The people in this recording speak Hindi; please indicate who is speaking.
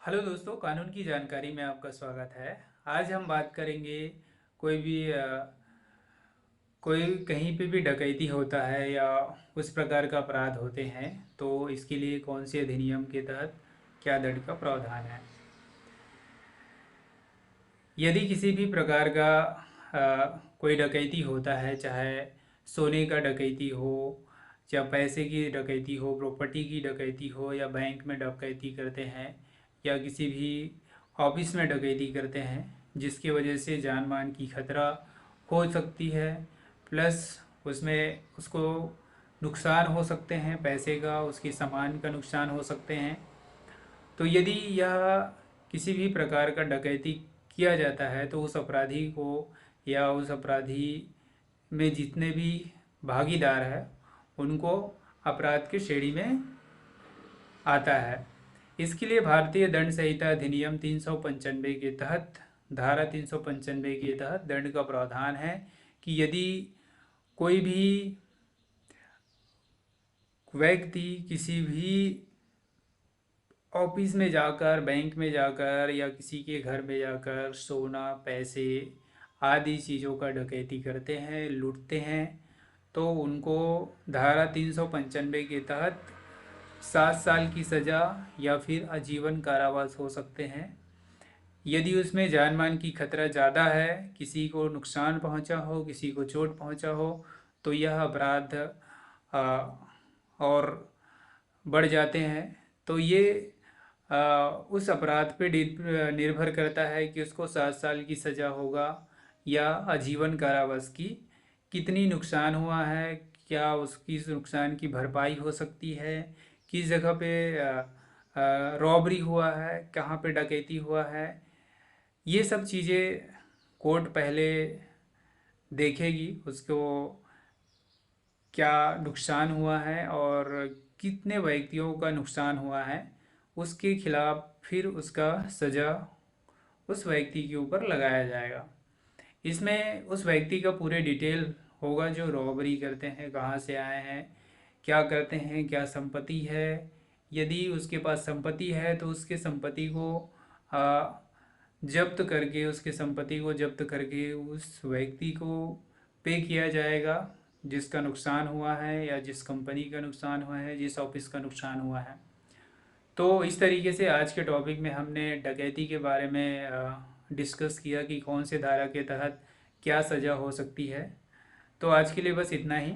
Speaker 1: हेलो दोस्तों, कानून की जानकारी में आपका स्वागत है। आज हम बात करेंगे कोई भी कोई कहीं पे भी डकैती होता है या उस प्रकार का अपराध होते हैं तो इसके लिए कौन से अधिनियम के तहत क्या दंड का प्रावधान है। यदि किसी भी प्रकार का कोई डकैती होता है, चाहे सोने का डकैती हो या पैसे की डकैती हो, प्रॉपर्टी की डकैती हो, या बैंक में डकैती करते हैं या किसी भी ऑफिस में डकैती करते हैं जिसकी वजह से जान मान की खतरा हो सकती है, प्लस उसमें उसको नुकसान हो सकते हैं, पैसे का उसके सामान का नुकसान हो सकते हैं। तो यदि यह किसी भी प्रकार का डकैती किया जाता है तो उस अपराधी को या उस अपराधी में जितने भी भागीदार हैं उनको अपराध की श्रेणी में आता है। इसके लिए भारतीय दंड संहिता अधिनियम 395 के तहत, धारा 395 के तहत दंड का प्रावधान है कि यदि कोई भी व्यक्ति किसी भी ऑफिस में जाकर, बैंक में जाकर या किसी के घर में जाकर सोना, पैसे आदि चीज़ों का डकैती करते हैं, लूटते हैं, तो उनको धारा 395 के तहत 7 साल की सज़ा या फिर आजीवन कारावास हो सकते हैं। यदि उसमें जान मान की खतरा ज़्यादा है, किसी को नुकसान पहुंचा हो, किसी को चोट पहुंचा हो, तो यह अपराध आ, और बढ़ जाते हैं। तो ये उस अपराध पे निर्भर करता है कि उसको 7 साल की सज़ा होगा या आजीवन कारावास की। कितनी नुकसान हुआ है, क्या उसकी इस नुकसान की भरपाई हो सकती है, किस जगह पे रॉबरी हुआ है, कहाँ पे डकैती हुआ है, ये सब चीज़ें कोर्ट पहले देखेगी। उसको क्या नुकसान हुआ है और कितने व्यक्तियों का नुकसान हुआ है, उसके खिलाफ फिर उसका सज़ा उस व्यक्ति के ऊपर लगाया जाएगा। इसमें उस व्यक्ति का पूरे डिटेल होगा जो रॉबरी करते हैं, कहाँ से आए हैं, क्या करते हैं, क्या संपत्ति है। यदि उसके पास संपत्ति है तो उसके संपत्ति को आ, जब्त करके, उसके संपत्ति को जब्त करके उस व्यक्ति को पे किया जाएगा जिसका नुकसान हुआ है या जिस कंपनी का नुकसान हुआ है, जिस ऑफिस का नुकसान हुआ है। तो इस तरीके से आज के टॉपिक में हमने डकैती के बारे में डिस्कस किया कि कौन से धारा के तहत क्या सज़ा हो सकती है। तो आज के लिए बस इतना ही।